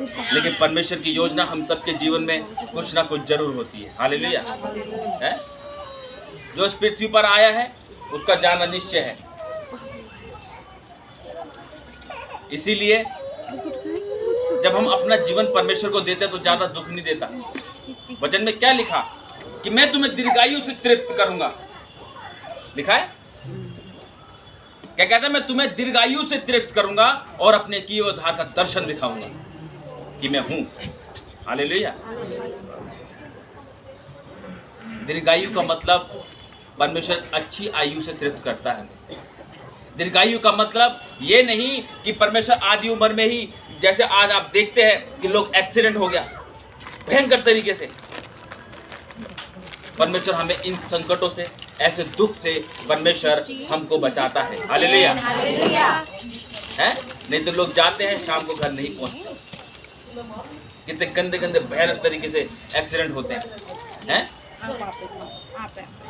लेकिन परमेश्वर की योजना हम सबके जीवन में कुछ ना कुछ जरूर होती है। हालेलुया। है जो इस पृथ्वी पर आया है उसका जाना निश्चय है। इसीलिए जब हम अपना जीवन परमेश्वर को देते हैं तो ज्यादा दुख नहीं देता। वचन में क्या लिखा कि मैं तुम्हें दीर्घायु से तृप्त करूंगा, लिखा है। क्या कहता है? मैं तुम्हें दीर्घायु से तृप्त करूंगा और अपने किए हुए उद्धार का दर्शन दिखाऊंगा कि मैं हूं। हालेलुया। दीर्घायु का मतलब परमेश्वर अच्छी आयु से तृप्त करता है। दीर्घायु का मतलब ये नहीं कि परमेश्वर आदि उम्र में ही, जैसे आज आप देखते हैं कि लोग एक्सीडेंट हो गया भयंकर तरीके से। परमेश्वर हमें इन संकटों से, ऐसे दुख से परमेश्वर हमको बचाता है। हालेलुया। है नहीं तो लोग जाते हैं शाम को घर नहीं पहुंचते। कितने गंदे गंदे भयानक तरीके से एक्सीडेंट होते हैं।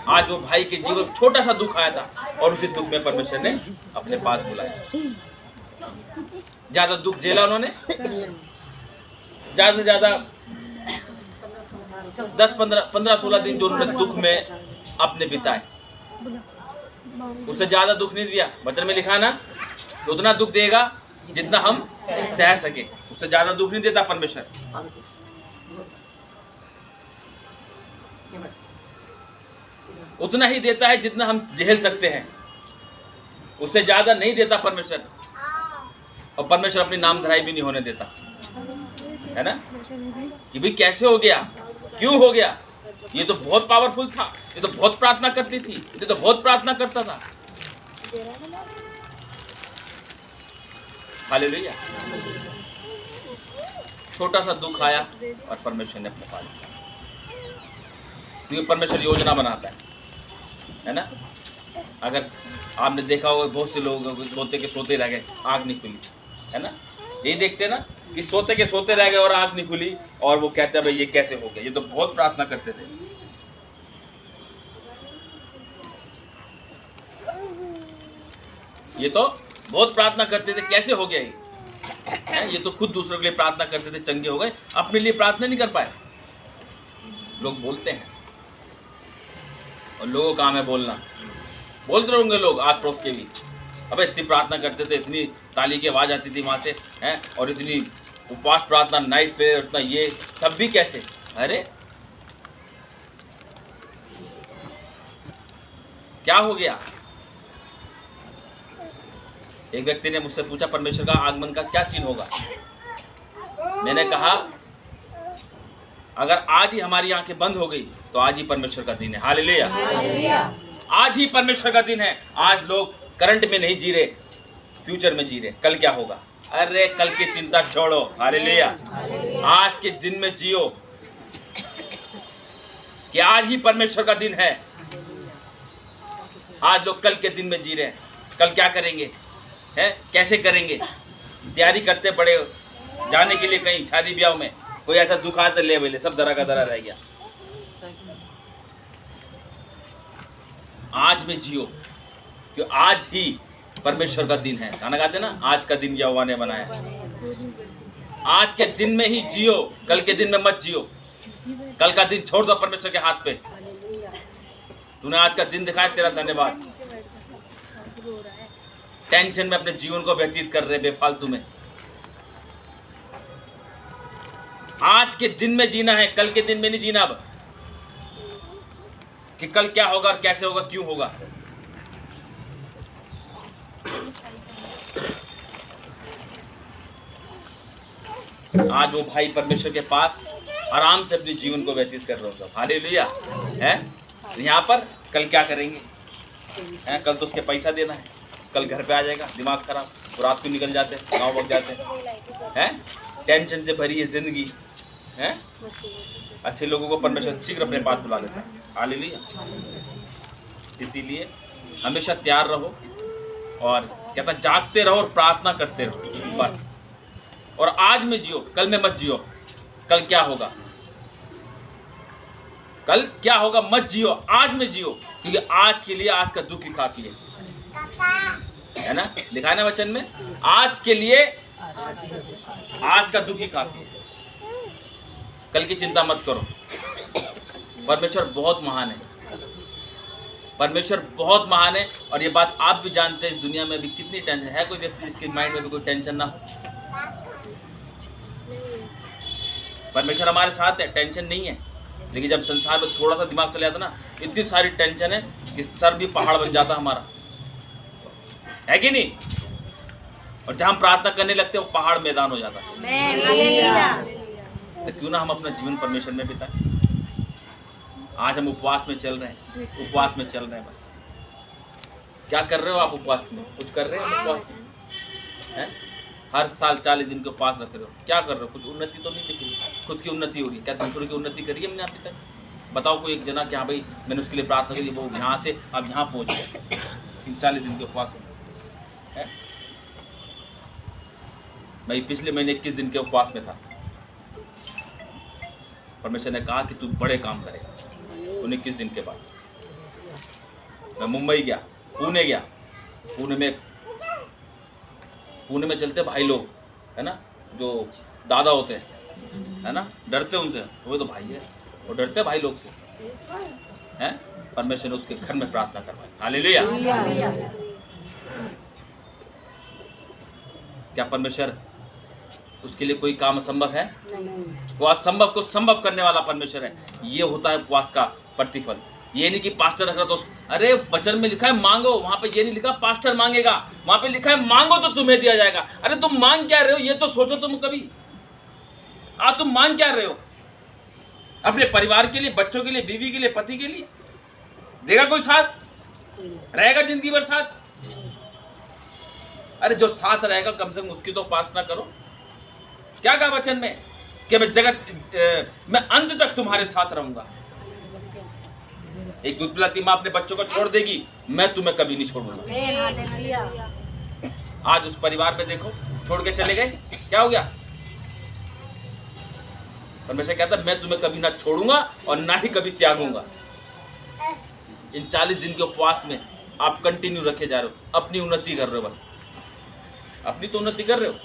आज वो भाई के जीवन छोटा सा दुख आया था और उसी दुख में परमेश्वर ने अपने पास बुलाया। ज्यादा दुख झेला उन्होंने, ज्यादा से ज्यादा 10-15-16 दिन जो उन्होंने दुख में अपने बिताए, उससे ज्यादा दुख नहीं दिया। वचन में लिखा ना, तो उतना दुख देगा जितना हम सह सके, उससे ज्यादा दुख नहीं देता परमेश्वर। उतना ही देता है जितना हम झेल सकते हैं, उससे ज्यादा नहीं देता परमेश्वर। और परमेश्वर अपनी नामधराई भी नहीं होने देता, है ना, कि भाई कैसे हो गया, क्यों हो गया, ये तो बहुत पावरफुल था, ये तो बहुत प्रार्थना करती थी, ये तो बहुत प्रार्थना करता था। हालेलुया। छोटा सा दुख आया और परमेश्वर ने अपने पास, क्योंकि परमेश्वर योजना बनाता है ना। अगर आपने देखा होगा बहुत से लोग सोते के सोते रह गए, आँख नहीं खुली, है ना। यही देखते ना कि सोते के सोते रह गए और आँख नहीं खुली, और वो कहते हैं भाई ये कैसे हो गया, ये तो बहुत प्रार्थना करते थे। ये तो बहुत प्रार्थना करते थे, कैसे हो गया ये तो खुद दूसरों के लिए प्रार्थना करते थे, चंगे हो गए, अपने लिए प्रार्थना नहीं कर पाए। लोग बोलते हैं और लोगों का काम है बोलना। बोलते रहेंगे लोग आस पड़ोस के भी, अबे इतनी प्रार्थना करते थे, इतनी ताली की आवाज़ आती थी वहाँ से, हैं, और इतनी उपवास प्रार्थना, नाइट पे उतना, ये तब भी कैसे। अरे क्या हो गया। एक व्यक्ति ने मुझसे पूछा परमेश्वर का आगमन का क्या चिन्ह होगा। मैंने कहा अगर आज ही हमारी आंखें बंद हो गई तो आज ही परमेश्वर का दिन है। हालेलुया। आज ही परमेश्वर का दिन है। आज लोग करंट में नहीं जी रहे, फ्यूचर में जी रहे। कल क्या होगा, अरे कल की चिंता छोड़ो। हालेलुया। आज के दिन में जियो कि आज ही परमेश्वर का दिन है। आज लोग कल के दिन में जी रहे हैं, कल क्या करेंगे, है कैसे करेंगे, तैयारी करते पड़े जाने के लिए कहीं शादी ब्याह में। कोई ऐसा दुख आता ले बोले सब दरा का दरा रह गया। आज में जियो कि आज ही परमेश्वर का दिन है। गाना गाते ना, आज का दिन यहोवा ने बनाया। आज के दिन में ही जियो, कल के दिन में मत जियो। कल का दिन छोड़ दो परमेश्वर के हाथ पे। तूने आज का दिन दिखाया, तेरा धन्यवाद। टेंशन में अपने जीवन को व्यतीत कर रहे बेफालतू में। आज के दिन में जीना है, कल के दिन में नहीं जीना। अब कि कल क्या होगा और कैसे होगा, क्यों होगा। आज वो भाई परमेश्वर के पास आराम से अपने जीवन को व्यतीत कर रहे हो। हालेलुया। है यहाँ पर कल क्या करेंगे, है कल तो उसके पैसा देना है, कल घर पे आ जाएगा, दिमाग खराब, तो रात को निकल जाते हैं, गाँव भाग जाते हैं। टेंशन से भरी है जिंदगी है। अच्छे लोगों को परमेश्वर शीघ्र अपने पास बुला लेता है। हालेलुया। इसीलिए हमेशा तैयार रहो और कहता जागते रहो और प्रार्थना करते रहो बस। और आज में जियो, कल में मत जियो। कल क्या होगा, कल क्या होगा मत जियो, आज में जियो, क्योंकि आज के लिए आज का दुख ही काफी है ना। लिखा है ना वचन में, आज के लिए आज का दुखी काफी है, कल की चिंता मत करो। परमेश्वर बहुत महान है, परमेश्वर बहुत महान है। और ये बात आप भी जानते हैं, इस दुनिया में भी कितनी टेंशन है। कोई व्यक्ति जिसके माइंड में भी कोई टेंशन ना हो? परमेश्वर हमारे साथ है, टेंशन नहीं है। लेकिन जब संसार में थोड़ा सा दिमाग चला जाता ना, इतनी सारी टेंशन है कि सर भी पहाड़ बन जाता हमारा, है कि नहीं? और जहां हम प्रार्थना करने लगते हैं वो पहाड़ मैदान हो जाता है। तो क्यों ना हम अपना जीवन परमेश्वर में बिताएं। आज हम उपवास में चल रहे हैं, उपवास में चल रहे हैं। बस क्या कर रहे हो आप उपवास में? कुछ कर रहे हैं उपवास में? हैं? हर साल 40 दिन के उपवास रख रहे हो, क्या कर रहे हो? कुछ उन्नति तो नहीं दिख रही? खुद की उन्नति हो रही है क्या? दूसरों की उन्नति करी है मैंने अभी तक? बताओ कोई एक जना कि हाँ भाई मैंने उसके लिए प्रार्थना करी, वो यहाँ से अब यहाँ पहुँच गया, 40 दिन के उपवास है। मैं पिछले महीने 21 दिन के उपवास में था। परमेश्वर ने कहा कि तू बड़े काम करेगा। 21 दिन के बाद मैं मुंबई गया, पुणे गया। पुणे में चलते भाई लोग, है ना, जो दादा होते हैं, है ना, डरते उनसे, वो तो भाई है, वो डरते भाई लोग से, हैं? परमेश्वर ने उसके घर में प्रार्थना करवाई। हालेलुया। क्या परमेश्वर उसके लिए कोई काम असंभव है? वो असंभव को संभव करने वाला परमेश्वर है। ये होता है उपवास का प्रतिफल। ये नहीं कि पास्टर रख रहा तो अरे वचन में लिखा है मांगो, वहां पे ये नहीं लिखा पास्टर मांगेगा, वहां पे लिखा है मांगो तो तुम्हें दिया जाएगा। अरे तुम मांग क्या रहे हो ये तो सोचो तुम कभी। तुम मांग क्या रहे हो? अपने परिवार के लिए, बच्चों के लिए, बीवी के लिए, पति के लिए? देगा कोई साथ? रहेगा जिंदगी भर साथ? अरे जो साथ रहेगा कम से कम उसकी तो उपासना करो। क्या कहा वचन में कि मैं अंत तक तुम्हारे साथ रहूंगा। एक दूध पिलाती माँ अपने बच्चों को छोड़ देगी, मैं तुम्हें कभी नहीं छोड़ूंगा। आज उस परिवार में देखो, छोड़ के चले गए, क्या हो गया? परमेश्वर कहता है मैं तुम्हें कभी ना छोड़ूंगा और ना ही कभी त्यागूंगा। इन 40 दिन के उपवास में आप कंटिन्यू रखे जा रहे हो, अपनी उन्नति कर रहे हो। बस अपनी तो उन्नति कर रहे हो,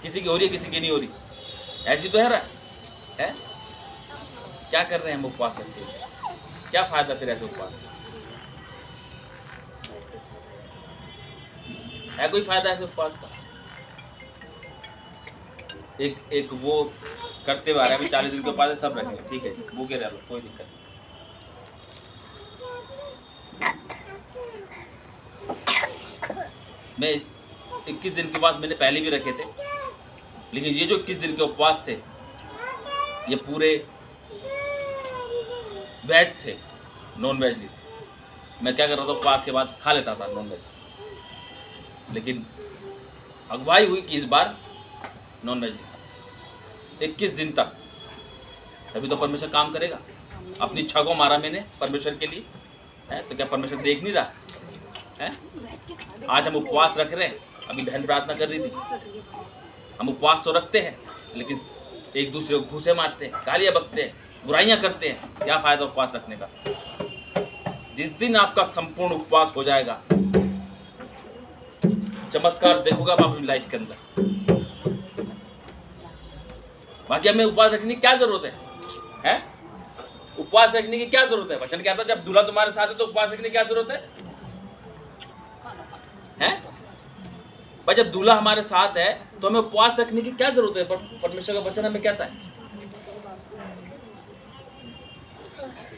किसी की हो रही है, किसी की नहीं हो रही, ऐसी तो है रहा है। क्या कर रहे हैं हम उपवास करते हैं? क्या फायदा फिर ऐसे उपवास? है कोई फायदा ऐसे उपवास का? एक वो करते हुए आ रहा है, अभी 40 दिन के उपवास सब रखेंगे, ठीक है, भूखे रह लो, कोई दिक्कत नहीं। मैं 21 दिन के उपवास मैंने पहले भी रखे थे, लेकिन ये जो 21 दिन के उपवास थे ये पूरे वेज थे, नॉन वेज नहीं थे। मैं क्या कर रहा था, उपवास के बाद खा लेता था नॉन वेज, लेकिन अगुवाई हुई कि इस बार नॉन वेज नहीं खा। 21 दिन तक, अभी तो परमेश्वर काम करेगा। अपनी इच्छा को मारा मैंने परमेश्वर के लिए, है तो क्या परमेश्वर देख नहीं रहा है? आज हम उपवास रख रहे हैं, अभी बहन प्रार्थना कर रही थी। हम उपवास तो रखते हैं लेकिन एक दूसरे को घूसे मारते हैं, गालियाँ बकते हैं, बुराइयां करते हैं। क्या फायदा उपवास रखने का? जिस दिन आपका संपूर्ण उपवास हो जाएगा, चमत्कार देखोगे आप अपनी लाइफ के अंदर। बाकी हमें उपवास रखने की क्या जरूरत है? उपवास रखने की क्या जरूरत है? वचन कहता है जब दूल्हा तुम्हारे साथ है तो उपवास रखने की क्या जरूरत है? पर जब दूल्हा हमारे साथ है तो हमें उपवास रखने की क्या जरूरत है? परमेश्वर का वचन हमें कहता है।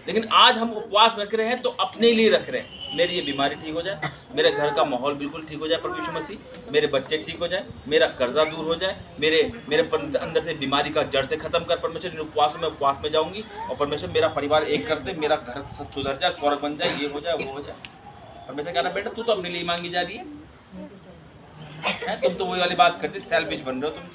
लेकिन आज हम उपवास रख रहे हैं तो अपने लिए रख रहे हैं। मेरी ये बीमारी ठीक हो जाए, मेरे घर का माहौल बिल्कुल ठीक हो जाए प्रभु यीशु मसीह, मेरे बच्चे ठीक हो जाए, मेरा कर्जा दूर हो जाए, मेरे अंदर से बीमारी का जड़ से खत्म कर परमेश्वर। इन उपवास में जाऊंगी और परमेश्वर मेरा परिवार एक करते, मेरा घर सुधर जाए, स्वर्ग बन जाए, ये हो जाए, वो हो जाए। परमेश्वर कह रहा बेटा तू तो अपने लिए मांगी जा रही है, तुम तो वही वाली बात करती, सेल्फिश बन रहे हो तुम।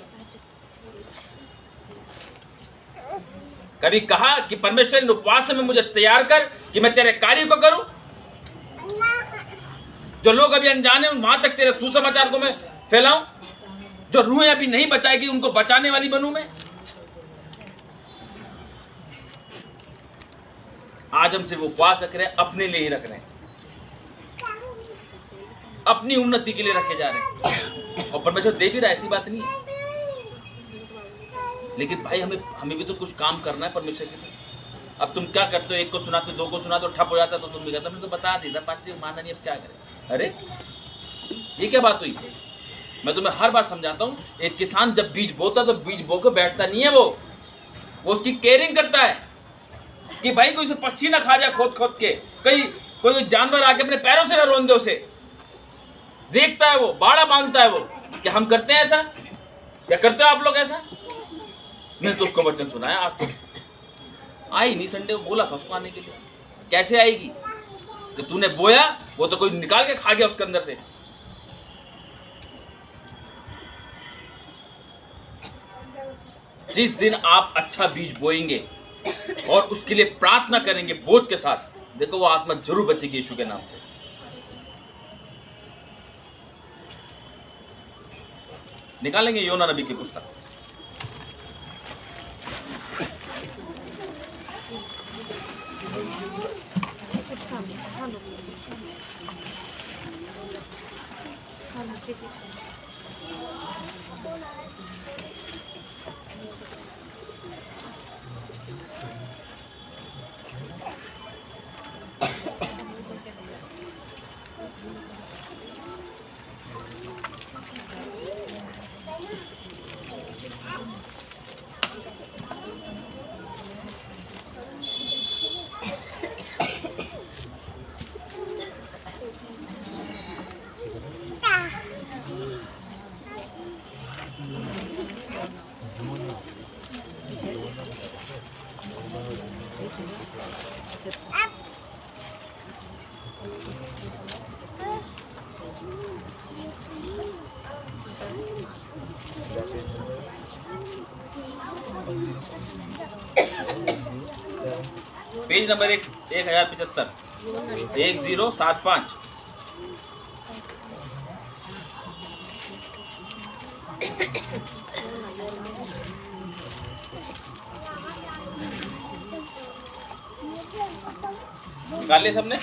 कभी कहा कि परमेश्वर इन उपवास में मुझे तैयार कर कि मैं तेरे कार्य को करूं? जो लोग अभी अनजाने वहां तक तेरे सुसमाचार को मैं फैलाऊं, जो रूहें अभी नहीं बचाएगी उनको बचाने वाली बनूं मैं। आज हम सिर्फ उपवास रख रहे हैं, अपने लिए ही रख रहे हैं, अपनी उन्नति के लिए रखे जा रहे हैं। और परमेश्वर दे भी रहा है, ऐसी बात नहीं है। लेकिन भाई हमें भी तो कुछ काम करना है परमेश्वर के लिए। अब तुम क्या करते हो, एक को सुनाते हो, दो को सुनाते हो, ठप हो जाता है, तो तुम भी कहते हमने तो बता दी था, पास्टर माना नहीं, अब क्या करें। अरे ये क्या बात हुई? मैं तुम्हें हर बार समझाता हूँ, एक किसान जब बीज बोता तो बीज बो के बैठता नहीं है, वो उसकी केयरिंग करता है कि भाई कोई पक्षी ना खा जाए खोद खोद के, कोई जानवर आके अपने पैरों से ना रोन दे उसे। देखता है वो, बाड़ा बांधता है वो। क्या हम करते हैं ऐसा? क्या करते हो आप लोग ऐसा? मैंने तो उसको वचन सुनाया, आज तो आई नहीं, संडे बोला था उसको आने के लिए। कैसे आएगी? जो तूने बोया वो तो कोई निकाल के खा गया उसके अंदर से। जिस दिन आप अच्छा बीज बोएंगे और उसके लिए प्रार्थना करेंगे बोझ के साथ, देखो वो आत्मा जरूर बचेगी यीशु के नाम से। निकालेंगे योना नबी की पुस्तक। Page number 1075 1075। निकाल लिया सबने?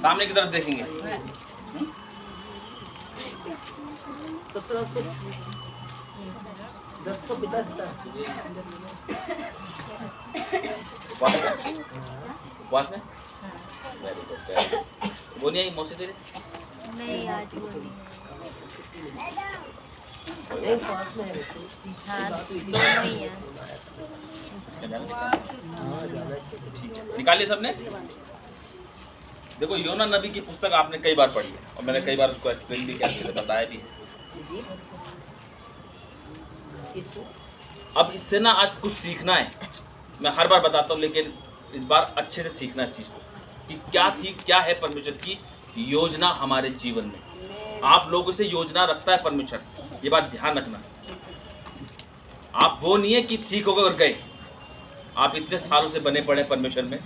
सामने की तरफ देखेंगे। 1775 उपवास में वेरी गुड। वो नहीं आई मौसी तेरे? नहीं आज वो नहीं। एक पास में है वैसे। हाँ दोनों ही हैं। निकालिए सबने। देखो योना नबी की पुस्तक आपने कई बार पढ़ी है और मैंने कई बार उसको एक्सप्लेन भी किया, अच्छे से बताया भी है। अब इससे ना आज कुछ सीखना है। मैं हर बार बताता हूँ लेकिन इस बार अच्छे से सीखना है चीज़ को कि क्या है परमेश्वर की योजना हमारे जीवन में। आप लोगों से योजना रखता है परमेश्वर, ये बात ध्यान रखना। आप वो नहीं है कि ठीक हो गए और गए। आप इतने सालों से बने पड़े परमेश्वर में।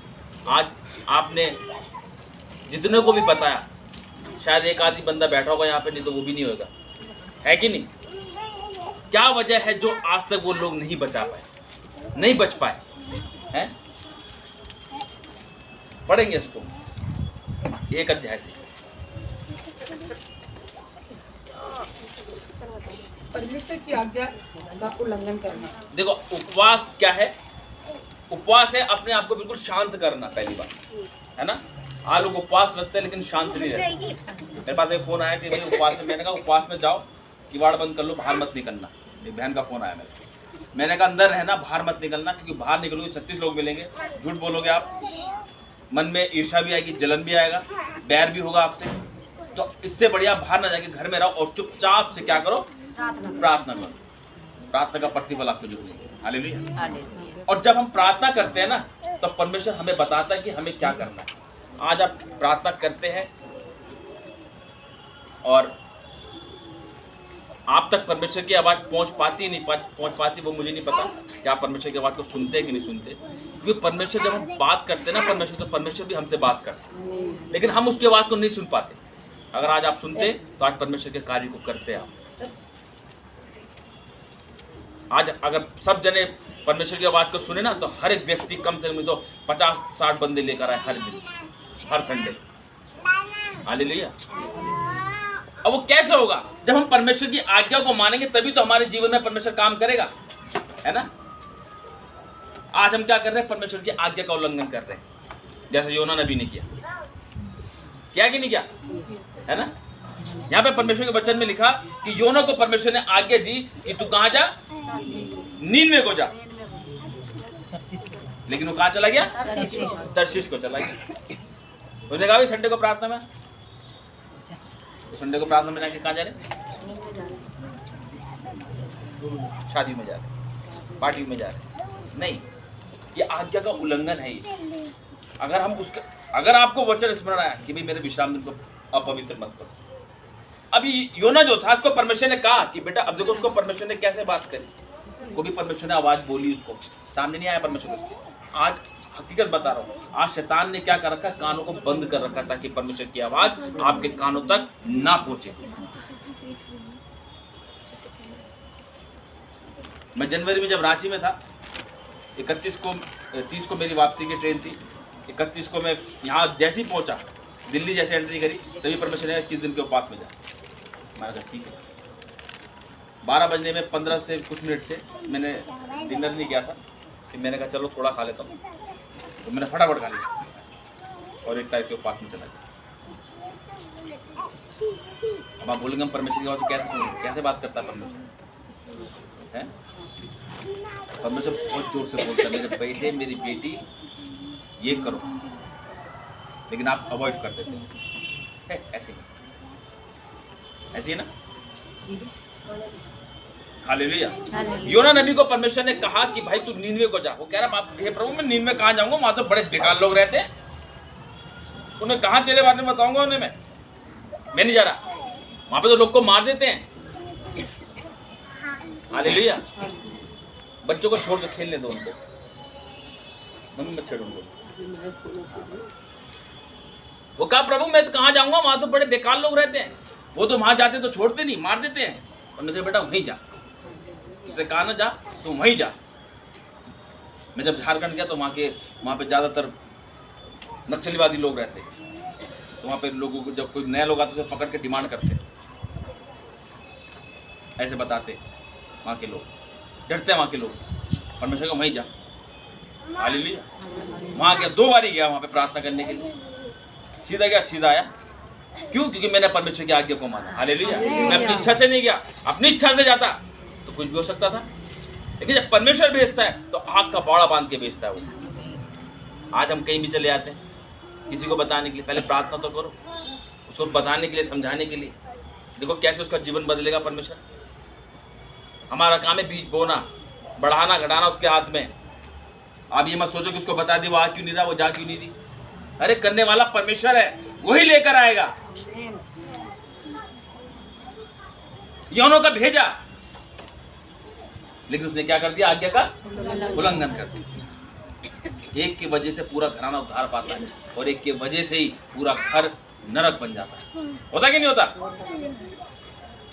आज आपने जितने को भी बताया, शायद एक आदमी बंदा बैठा होगा यहाँ पे, नहीं तो वो भी नहीं होगा, है कि नहीं? क्या वजह है जो आज तक वो लोग नहीं बचा पाए, नहीं बच पाए हैं? पढ़ेंगे इसको एक अध्याय से। परमेश्वर की आज्ञा का उल्लंघन करना। देखो उपवास क्या है? उपवास है अपने आप को बिल्कुल शांत करना, पहली बात है ना। आज लोग उपवास रखते हैं लेकिन शांत नहीं रहते। मेरे पास एक फोन आया कि भाई उपवास में, मैंने कहा उपवास में जाओ, किवाड़ बंद कर लो, बाहर मत निकलना। एक बहन का फोन आया मैंने कहा अंदर रहना, बाहर मत निकलना, क्योंकि बाहर निकलोगे 36 लोग मिलेंगे, झूठ बोलोगे आप, मन में ईर्ष्या भी आएगी, जलन भी आएगा, बैर भी होगा आपसे। तो इससे बढ़िया बाहर ना जाके घर में रहो और चुपचाप से क्या करो? प्रार्थना करो। प्रार्थना का प्रतिफल आपको जरूर मिलेगा। हालेलुया। और जब हम प्रार्थना करते हैं ना, तब परमेश्वर हमें बताता है कि हमें क्या करना है। आज आप प्रार्थना करते हैं और आप तक परमेश्वर की आवाज़ पहुंच पाती नहीं पहुंच पाती, वो मुझे नहीं पता कि आप परमेश्वर की आवाज़ को सुनते हैं कि नहीं सुनते। क्योंकि परमेश्वर जब हम बात करते हैं ना परमेश्वर, तो परमेश्वर भी हमसे बात करते हैं, लेकिन हम उसकी आवाज़ को नहीं सुन पाते। अगर आज आप सुनते तो आज परमेश्वर के कार्य को करते आप। आज अगर सब जने परमेश्वर की आवाज़ को सुने ना, तो हर एक व्यक्ति कम से कम तो 50-60 बंदे लेकर आए हर दिन, हर संडे। हालेलुया। अब वो कैसे होगा? जब हम परमेश्वर की आज्ञा को मानेंगे तभी तो हमारे जीवन में परमेश्वर काम करेगा, है ना? आज हम क्या कर रहे हैं? परमेश्वर की आज्ञा का उल्लंघन कर रहे हैं, जैसे योना नबी ने किया कि नहीं किया, है ना? यहाँ पे परमेश्वर के वचन में लिखा कि योना को परमेश्वर ने आज्ञा दी कि तू कहां जा? नीनवे को जा। लेकिन वो कहां चला गया? तर्शीश को चला गया। उसने कहा संडे को प्रार्थना में, तो संडे को प्रार्थना में जाके कहां जा रहे? शादी में जा रहे, पार्टी में जा रहे। नहीं, ये आज्ञा का उल्लंघन है ये। अगर आपको वचन स्मरण आया कि भाई मेरे विश्राम दिन को अपवित्र मत करो। अभी योना जो था उसको परमेश्वर ने कहा कि बेटा, अब देखो उसको परमेश्वर ने कैसे बात करी, को भी परमेश्वर ने आवाज बोली, उसको सामने नहीं आया परमेश्वर उसके। आज हकीकत बता रहा हूँ, आज शैतान ने क्या कर रखा? कानों को बंद कर रखा ताकि परमेश्वर की आवाज आपके कानों तक ना पहुंचे। मैं जनवरी में जब रांची में था, 30 को मेरी वापसी की ट्रेन थी। 31 को मैं यहाँ जैसे ही पहुंचा, दिल्ली जैसे एंट्री करी, तभी परमेश्वर ने 21 दिन के उपवास में जा। मैंने कहा ठीक है। 12 बजने में 15 से कुछ मिनट थे, मैंने डिनर नहीं किया था, फिर मैंने कहा चलो थोड़ा खा लेता हूँ, तो मैंने फटाफट खा लिया और 1 तारीख के उपवास में चला गया। अब आप बोलेंगे हम परमेश्वर की बात कैसे बात करता है परमेश्वर, है? परमेश्वर बहुत जोर से बोलता है, मेरे बेटे मेरी बेटी ये करो, लेकिन आप अवॉइड कर देते हैं। ऐसे है ना? हालेलुया। योना नबी को परमेश्वर ने कहा कि भाई तू नीनवे को जा। वो कह रहा हे प्रभु, मैं नीनवे कहाँ जाऊंगा? वहां तो बड़े बेकार लोग रहते हैं, उन्हें कहाँ तेरे बारे में बताऊंगा उन्हें? मैं नहीं जा रहा, वहां पे तो लोग को मार देते हैं। हालेलुया। बच्चों को छोड़ के खेलने दो उनको, मम्मी मत छेड़ो उनको। वो कहा प्रभु मैं तो कहाँ जाऊंगा, वहां तो बड़े बेकार लोग रहते हैं, वो तो वहां जाते तो छोड़ते नहीं, मार देते हैं। और मैं बेटा वहीं जा, तुझसे कहा ना जा, तू वहीं जा। मैं जब झारखंड गया तो वहाँ पे ज़्यादातर नक्सलीवादी लोग रहते हैं, तो वहाँ पे लोगों को जब कोई नया लोग आते तो पकड़ के डिमांड करते, ऐसे बताते। वहाँ के लोग डरते हैं, वहाँ के लोग। परमेश्वर को वहीं जा। हालेलुया। वहाँ गया, 2 बार ही गया वहाँ पे प्रार्थना करने के लिए। सीधा गया, सीधा आया। क्यों? क्योंकि मैंने परमेश्वर की आज्ञा को माना। हालेलुया। मैं अपनी इच्छा से नहीं गया, अपनी इच्छा से जाता तो कुछ भी हो सकता था, लेकिन जब परमेश्वर भेजता है तो आग का बाड़ा बांध के भेजता है वो। आज हम कहीं भी चले जाते हैं किसी को बताने के लिए, पहले प्रार्थना तो करो, उसको बताने के लिए, समझाने के लिए। देखो कैसे उसका जीवन बदलेगा परमेश्वर। हमारा काम है बीज बोना, बढ़ाना घटाना उसके हाथ में। आप ये मत सोचो कि उसको बता दी, वो आ क्यों नहीं रहा, वो जा क्यों नहीं रही। अरे करने वाला परमेश्वर है, वही लेकर आएगा। योना का भेजा, लेकिन उसने क्या कर दिया? आज्ञा का उल्लंघन कर दिया। एक की वजह से पूरा घराना उद्धार पाता है, और एक की वजह से ही पूरा घर नरक बन जाता है। होता कि नहीं होता?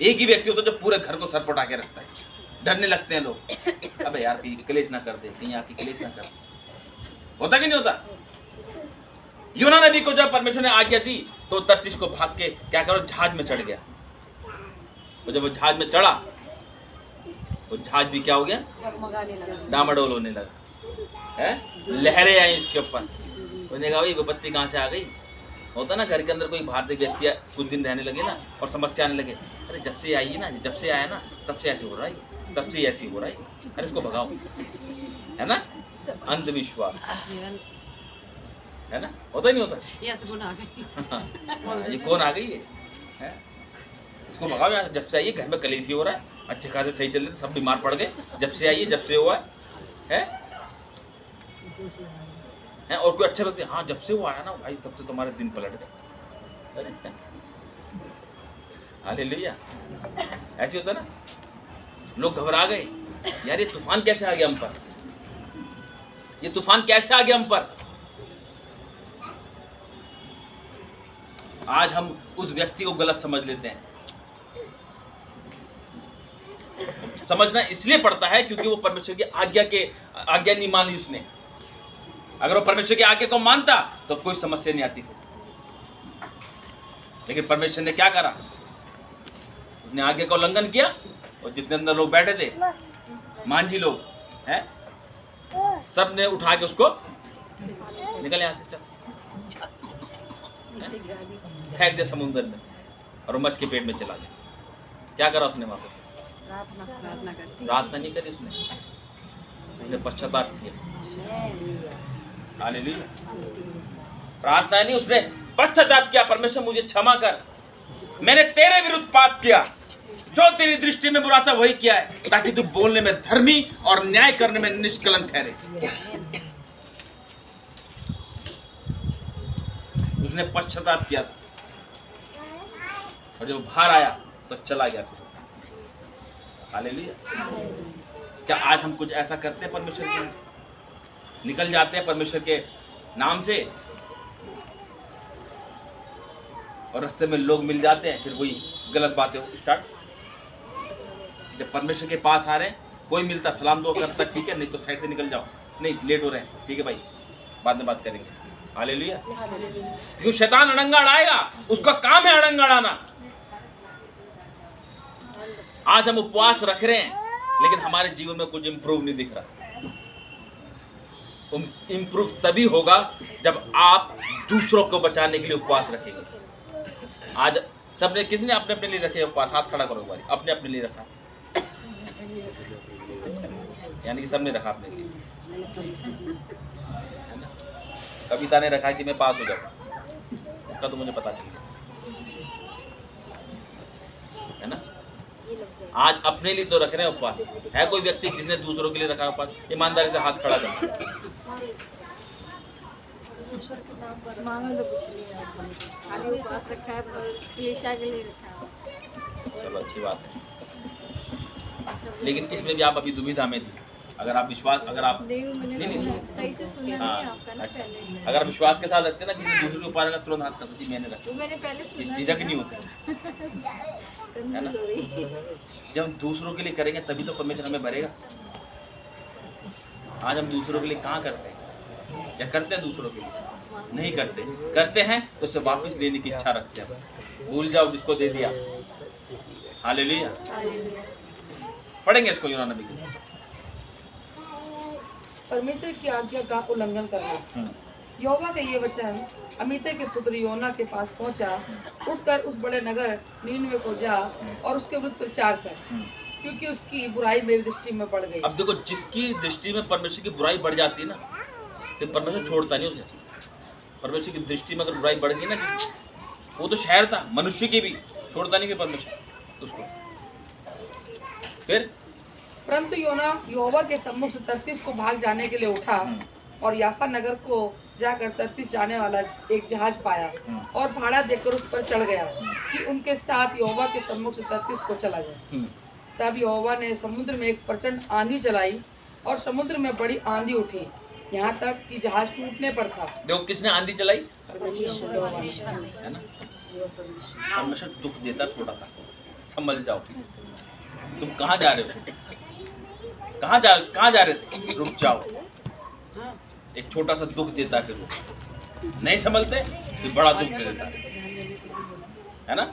एक ही व्यक्ति होता है जो पूरे घर को सर पटा के रखता है। डरने लगते हैं लोग, अबे यार कहीं क्लेश ना कर दे, कहीं आके क्लेश ना कर दे। होता कि नहीं होता? योना नबी को जब परमेश्वर ने आज्ञा दी तो तर्शीश को भाग के क्या करो, जहाज में चढ़ गया। और जब वो जहाज में चढ़ा, वो जहाज भी क्या हो गया? डामाडोल होने लगा, है? लहरें आई इसके ऊपर। उसने कहा भाई विपत्ति कहाँ से आ गई? होता ना घर के अंदर कोई बाहर से व्यक्ति कुछ दिन रहने लगे ना और समस्या आने लगे, अरे जब से आई ना, जब से आया ना, तब से ऐसे हो रहा है, तब से ऐसी हो रहा है, अरे इसको भगाओ, है ना? अंधविश्वास, है ना? होता ही नहीं होता? ये कौन आ गई है? इसको भगाओ यार, जब से आइए घर में कलेशी हो रहा है, अच्छे खासे सही चल रहे थे, सब बीमार पड़ गए, जब से आइए, जब से हुआ है? और कोई अच्छा व्यक्ति, हाँ जब से वो आया ना भाई, तब से तुम्हारे दिन पलट गए। हालेलुया। ऐसे होता ना, लोग घबरा गए, यार ये तूफान कैसे आ गया हम पर, ये तूफान कैसे आ गया हम पर। आज हम उस व्यक्ति को गलत समझ लेते हैं। समझना इसलिए पड़ता है क्योंकि वो परमेश्वर की आज्ञा नहीं मानी उसने। अगर वो परमेश्वर की आज्ञा को मानता तो कोई समस्या नहीं आती फिर। लेकिन परमेश्वर ने क्या करा? उसने आज्ञा का उल्लंघन किया और जितने अंदर लोग बैठे थे, मांझी लोग हैं, सब ने उठा के उसको निकल यहाँ से, चल फेंक दे समुद्र में, और मछ के पेट में चला गया। क्या करा उसने वहां पर? प्रार्थना नहीं करी उसने पश्चाताप किया। हालेलुया। प्रार्थना नहीं, उसने पश्चाताप किया, परमेश्वर मुझे क्षमा कर, मैंने तेरे विरुद्ध पाप किया, जो तेरी दृष्टि में बुरा था वही किया है, ताकि तू बोलने में धर्मी और न्याय करने में निष्कलंक ठहरे। उसने पश्चाताप किया था, और जब बाहर आया तो चला गया फिर। हालेलुया। क्या आज हम कुछ ऐसा करते हैं परमेश्वर के, निकल जाते हैं परमेश्वर के नाम से, और रास्ते में लोग मिल जाते हैं, फिर वही गलत बातें स्टार्ट। जब परमेश्वर के पास आ रहे हैं, कोई मिलता सलाम दो करता, ठीक है, नहीं तो साइड से निकल जाओ, नहीं लेट हो रहे हैं, ठीक है भाई, बाद में बात करेंगे। हालेलुया। क्यों शैतान अड़ंगा अड़ाएगा, उसका काम है अड़ंगा अड़ाना। आज हम उपवास रख रहे हैं, लेकिन हमारे जीवन में कुछ इंप्रूव नहीं दिख रहा। इंप्रूव तभी होगा जब आप दूसरों को बचाने के लिए उपवास रखेंगे। आज सबने, किसने अपने अपने लिए रखे उपवास? हाथ खड़ा करो भाई, अपने अपने लिए रखा, यानी कि सबने रखा अपने लिए। कविता ने रखा कि मैं पास हो जाऊँ, उसका तो मुझे पता चल गया, है ना। आज अपने लिए तो रख रहे हैं उपवास। है कोई व्यक्ति जिसने दूसरों के लिए रखा उपवास? ईमानदारी से हाथ खड़ा करना। चलो अच्छी बात है, लेकिन इसमें भी आप अभी दुविधा में थी। अगर आप विश्वास, अगर आप नहीं सही से सुना हाँ, नहीं आपका ना अच्छा। पहले। अगर आप विश्वास के साथ रखते ना कि दूसरे के ऊपर तुरंत हाथ कर सकती, मैंने रखा, वो मैंने पहले सुना झिझक नहीं होती, है ना। जब हम दूसरों के लिए करेंगे तभी तो परमेश्वर हमें भरेगा। आज हम दूसरों के लिए कहाँ करते हैं, या करते हैं दूसरों के लिए? नहीं करते। करते हैं तो उसे वापस लेने की इच्छा रखते हैं। भूल जाओ जिसको दे दिया। हालेलुया। पढ़ेंगे इसको यूहन्ना नबी की। परमेश्वर की आज्ञा का उल्लंघन करना। यहोवा का ये वचन अमित्तै के पुत्र योना के पास पहुंचा, उठकर उस बड़े नगर नीनवे को जा और उसके विरुद्ध प्रचार कर, क्योंकि उसकी बुराई मेरी दृष्टि में बढ़ गई। अब देखो, जिसकी दृष्टि में परमेश्वर की बुराई बढ़ जाती है ना, फिर परमेश्वर छोड़ता नहीं उसे। परमेश्वर की दृष्टि में अगर बुराई बढ़ गई ना, वो तो शहर था, मनुष्य की भी छोड़ता नहीं फिर परमेश्वर उसको। फिर परंतु योना यहोवा के सम्मुख से तर्तीस को भाग जाने के लिए उठा, और याफा नगर को जाकर तर्तीस जाने वाला एक जहाज पाया, और भाड़ा देकर उस पर चढ़ गया कि उनके साथ यहोवा के सम्मुख से तर्तीस को चला जाए। तब यहोवा ने समुद्र में एक प्रचंड आंधी चलाई, और समुद्र में बड़ी आंधी उठी, यहाँ तक कि जहाज टूटने पर था। देखो किसने आंधी चलाई, परमेश्वर है ना। परमेश्वर दुख देता छोटा सा, समझ जाओ तुम कहाँ जा रहे हो, कहाँ जा रहे थे, रुक जाओ। एक छोटा सा दुख देता है, फिर वो नहीं समझते फिर बड़ा दुख दे देता है ना।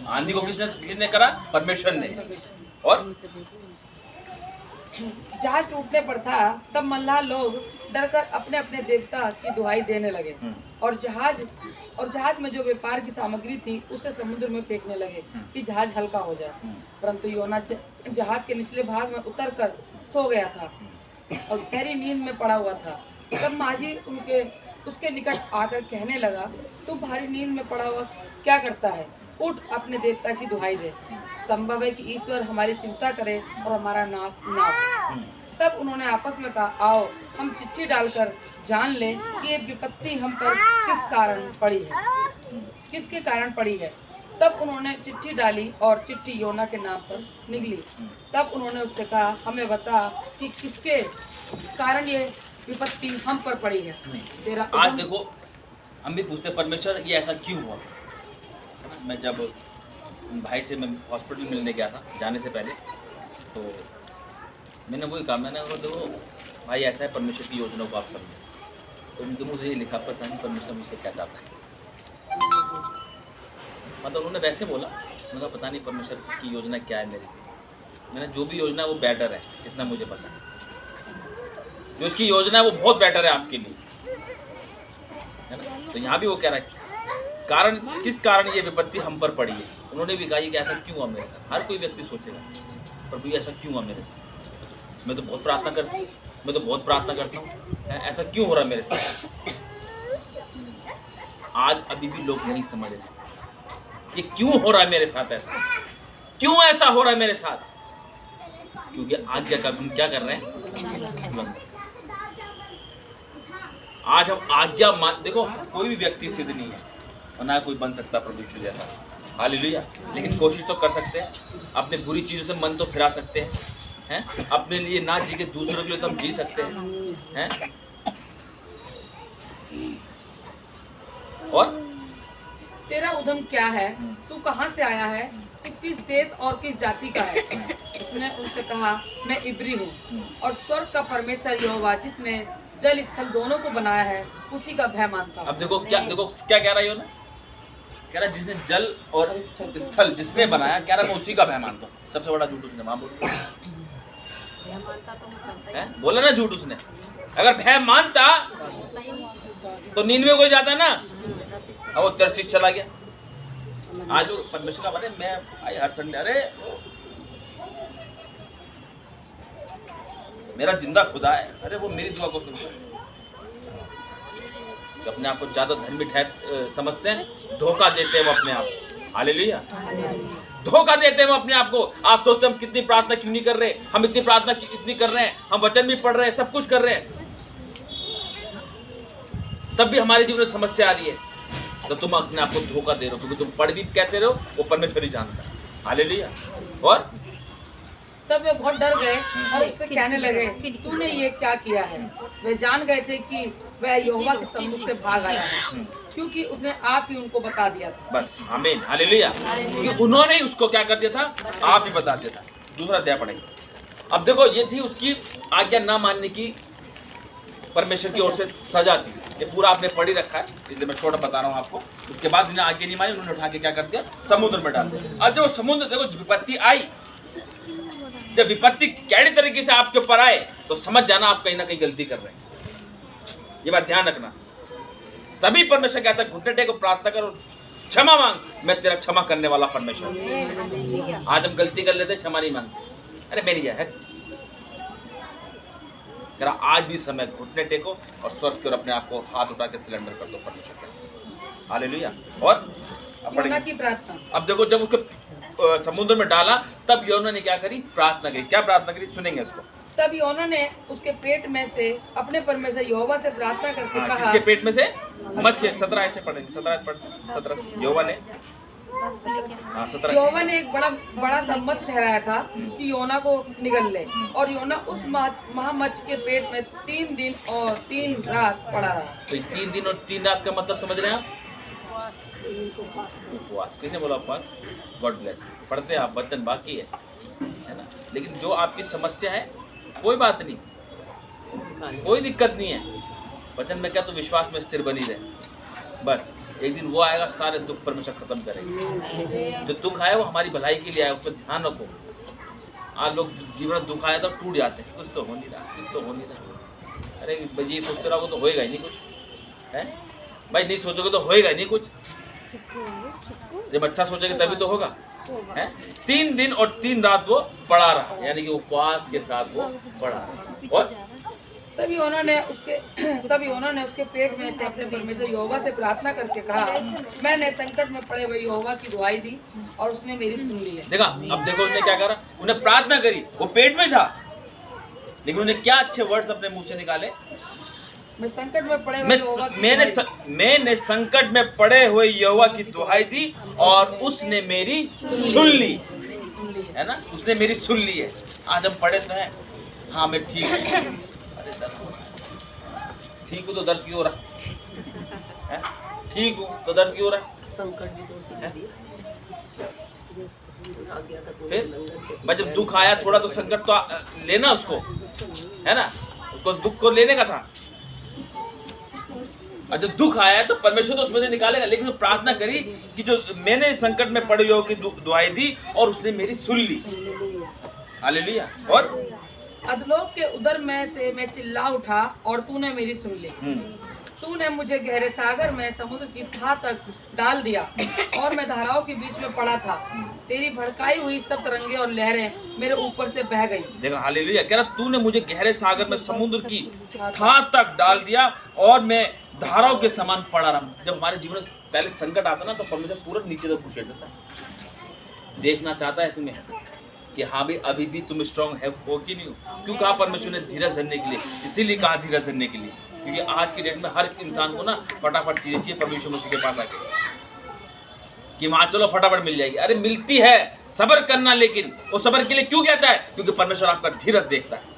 आंधी को किसने करा? परमेश्वर ने। और जहाज टूटने पर था, तब मल्लाह लोग डरकर अपने अपने देवता की दुहाई देने लगे, और जहाज में जो व्यापार की सामग्री थी उसे समुद्र में फेंकने लगे कि जहाज हल्का हो जाए। परंतु योना जहाज के निचले भाग में उतरकर सो गया था और गहरी नींद में पड़ा हुआ था। तब माझी उसके निकट आकर कहने लगा, तू भारी नींद में पड़ा हुआ क्या करता है? उठ, अपने देवता की दुहाई दे। संभव है कि ईश्वर हमारी चिंता करे और हमारा नाश ना हो। तब उन्होंने आपस में कहा, आओ हम चिट्ठी डालकर जान लें कि ये विपत्ति हम पर किसके कारण पड़ी है। तब उन्होंने चिट्ठी डाली, और चिट्ठी योना के नाम पर निकली। तब उन्होंने उससे कहा, हमें बता कि किसके कारण ये विपत्ति हम पर पड़ी है। तेरा आज देखो, हम भी पूछते परमेश्वर ये ऐसा क्यों हुआ। मैं जब भाई से मैं हॉस्पिटल मिलने गया था, जाने से पहले, तो मैंने वही कहा, मैंने कहा देखो भाई ऐसा है, परमेश्वर की योजना को आप समझें। तो उनके मुझे ये लिखा, पता नहीं परमेश्वर मुझसे क्या चाहता है। मतलब उन्होंने वैसे बोला, मैंने कहा पता नहीं परमेश्वर की योजना क्या है मेरी। मैंने जो भी योजना है वो बेटर है, इतना मुझे पता है। जो उसकी योजना है वो बहुत बेटर है आपके लिए, है ना। तो यहाँ भी वो कह रहा है कारण, किस कारण ये विपत्ति हम पर पड़ी है। उन्होंने भी कहा कि ऐसा क्यों हुआ मेरे साथ। हर कोई व्यक्ति सोचेगा प्रभु ऐसा क्यों हुआ मेरे साथ, मैं तो बहुत प्रार्थना करता हूँ, मैं तो बहुत प्रार्थना करता हूँ, ऐसा क्यों हो रहा है मेरे साथ। आज अभी भी लोग नहीं समझ रहे ये क्यों हो रहा है मेरे साथ, ऐसा क्यों ऐसा हो रहा है मेरे साथ। क्योंकि आज्ञा का हम क्या कर रहे हैं, आज हम आज्ञा मान। देखो कोई भी व्यक्ति सिद्ध नहीं है और ना कोई बन सकता प्रभु यीशु जैसा, हालेलुया। लेकिन कोशिश तो कर सकते हैं, अपने बुरी चीज़ों से मन तो फिरा सकते हैं, अपने लिए ना जी के दूसरों के लिए तो हम जी सकते हैं, और तेरा उद्यम क्या है, तू कहाँ से आया है, तू किस देश और किस जाति का है। उसने उनसे कहा मैं इब्री हूँ, और स्वर्ग का परमेश्वर यहोवा जिसने जल स्थल दोनों को बनाया है उसी का भय मानता हूँ। अब देखो क्या कह रहा है योना, कह रहा जिसने जल और स्थल जिसने बनाया, कह रहा मैं उसी का भय मानता हूँ। सबसे बड़ा झूठ उसने, मां बोला ना झूठ उसने। अगर भय मानता तो नीनवे को जाता ना, अब वो तरसीस चला गया। आज लोग परमेश्वर का बने, मैं आई हर संडे, अरे मेरा जिंदा खुदा है, अरे वो मेरी दुआ को सुनता है। तो अपने आप को ज्यादा धर्मी समझते हैं, धोखा देते हैं वो अपने आप। हालेलुया, धोखा देते हैं वो अपने आप को। आप सोचते हैं हम कितनी प्रार्थना क्यों नहीं कर रहे, हम इतनी प्रार्थना इतनी कर रहे हैं, हम वचन भी पढ़ रहे हैं, सब कुछ कर रहे हैं, तब भी हमारे जीवन में समस्या आ रही है। तो तुम अपने आप को धोखा दे रहे हो, क्योंकि तुम पढ़ भी कहते रहो, वो परमेश्वर ही जानता है। हालेलुया। और तब वे बहुत डर गए और उससे कहने लगे तूने ये क्या किया है। वे जान गए थे कि वह यहोवा के सम्मुख से भाग आया है, क्योंकि उसने आप ही उनको बता दिया था। बस आमीन, हालेलुया। क्योंकि उन्होंने ही उसको क्या कर दिया था, आप ही बता दिया था। दूसरा अध्याय पढ़ेंगे। अब देखो ये थी उसकी आज्ञा ना मानने की परमेश्वर की ओर से सजा थी। ये पूरा आपने पढ़ ही रखा है, इसलिए मैं छोटा बता रहा हूँ आपको। उसके बाद उन्हें आज्ञा नहीं मानी, उन्होंने उठा के क्या कर दिया, समुद्र में डाल दिया। अब जब समुद्र, देखो विपत्ति आई, जब विपत्ति कैडी तरीके से आपके ऊपर आए तो समझ जाना आप कहीं ना कहीं गलती कर रहे हैं। ये बात ध्यान रखना। तभी परमेश्वर कहता है घुटने टेको, प्रार्थना करो, क्षमा मांग, मैं तेरा क्षमा करने वाला परमेश्वर। आज हम गलती कर लेते, क्षमा नहीं मांगते, अरे मेरी है। आज भी समय, घुटने टेको और स्वर्ग की ओर अपने आप को हाथ उठा के सिलेंडर कर दो परमेश्वर का। हालेलुया। और योना की प्रार्थना। अब देखो जब उसको समुद्र में डाला तब योना ने क्या करी, प्रार्थना करी। क्या प्रार्थना करी, सुनेंगे उसको। तब योना ने उसके पेट में से अपने परमेश्वर यहोवा से प्रार्थना करके कहा। किसके पेट में से, मच के। 17 ऐसे पढ़ेंगे, 17 यहोवा ने, 17 यहोवा ने एक बड़ा सा मच्छ ठहराया था कि योना को निगल ले, और योना उस महामच्छ के पेट में 3 दिन और 3 रात पड़ा रहा। तो 3 दिन और 3 रात का मतलब समझ रहे हैं आप, उपवास। किसने बोला उपवास, गॉड ब्लेस। पढ़ते हैं आप, वचन बाकी है ना। लेकिन जो आपकी समस्या है, कोई बात नहीं, कोई दिक्कत नहीं है। वचन में क्या, तो विश्वास में स्थिर बनी रहे। बस एक दिन वो आएगा, सारे दुख परमेश्वर खत्म करेंगे। जो दुख आया वो हमारी भलाई के लिए आया, उस पर ध्यान रखो। आज लोग जीवन में दुख आया तो टूट जाते हैं, कुछ तो हो नहीं रहा, कुछ तो हो नहीं रहा। अरे भाई ये सोचते रहोगे तो होएगा ही नहीं कुछ, है भाई। नहीं सोचोगे तो होएगा ही नहीं कुछ। जब अच्छा सोचेंगे तभी तो होगा, है। 3 दिन और 3 रात वो पड़ा रहा, यानी कि उपवास के साथ वो पड़ा रहा। और तभी उन्होंने उसके पेट में से अपने परमेश्वर यहोवा से प्रार्थना करके कहा, मैंने संकट में पड़े हुए यहोवा की दुहाई दी और उसने मेरी सुन ली है। देखा, अब देखो उसने क्या करा, उन्हें प्रार्थना करी, वो पेट में था, लेकिन उन्हें क्या अच्छे वर्ड्स अपने मुंह से निकाले, मैं संकट में पड़े हुए यहोवा की मैंने संकट में पड़े हुए यहोवा की दुहाई दी और उसने मेरी सुन ली, है ना। उसने मेरी सुन ली है। आज हम पढ़े तो हैं, हाँ मैं ठीक हूँ, ठीक हूँ तो दर्द क्यों हो रहा है, ठीक हूँ तो दर्द क्यों हो रहा है। फिर भाई जब दुख आया थोड़ा तो संकट तो लेना उसको, है ना, उसको दुख को लेने का था। और जब दुख आया है तो परमेश्वर तो उसमें से निकालेगा, लेकिन जो प्रार्थना करी कि जो मैंने संकट में पड़े हो की दुआई दी और उसने मेरी सुन ली। हालेलुया। और अधलोक के उदर में से मैं चिल्ला उठा और तूने मेरी सुन ली। तूने मुझे गहरे सागर में समुद्र की थाह तक डाल दिया और मैं धाराओं के बीच में पड़ा था। तेरी भड़काई हुई सब तरंगे और लहरें मेरे ऊपर से बह गई। देखा, हालेलुया। कह रहा तूने मुझे गहरे सागर में समुद्र की थाह तक डाल दिया और मैं धाराओं के समान पड़ा रहा। जब हमारे जीवन में पहले संकट आता ना तो परमेश्वर पूरा नीचे तक घुसेड़ देता है। देखना चाहता है तुम्हें कि हाँ भाई अभी भी तुम स्ट्रांग हो कि नहीं हो। क्यों कहा परमेश्वर ने धीरज धरने के लिए? इसीलिए कहा धीरज धरने के लिए, क्योंकि आज की डेट में हर इंसान को ना फटाफट चीजें चाहिए परमेश्वर मसीह के पास आके कि वहां चलो फटाफट मिल जाएगी। अरे मिलती है, सब्र करना, लेकिन वो सब्र के लिए क्यों कहता है? क्योंकि परमेश्वर आपका धीरज देखता है।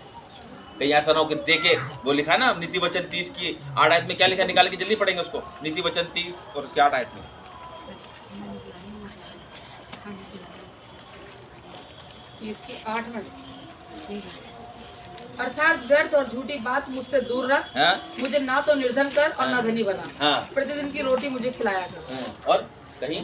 कहीं ऐसा ना हो कि देखे, वो लिखा है ना नीति वचन 30 की 8 आयत में, क्या लिखा है निकाल के जल्दी पढ़ेंगे उसको। नीति वचन 30 और उसके 8 आयत में, इसकी 8 में, अर्थात व्यर्थ और झूठी बात मुझसे दूर रख। मुझे ना तो निर्धन कर और ना धनी बना। प्रतिदिन की रोटी मुझे खिलाया कर। और कहीं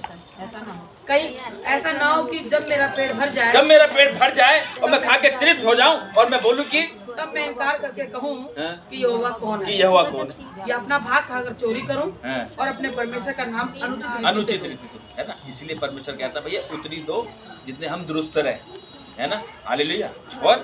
ऐसा ना हो कि जब मेरा पेट भर जाए और मैं खा के तृप्त हो जाऊं और मैं बोलूं कि तब मैं इनकार करके कहूँ कि यहोवा कौन है। या अपना भाग खाकर चोरी करूं और अपने परमेश्वर का नाम अनुचित रीति है ना। इसलिए परमेश्वर कहता है भैया उतनी दो जितने हम दुरुस्त रहे, है ना। हालेलुया। और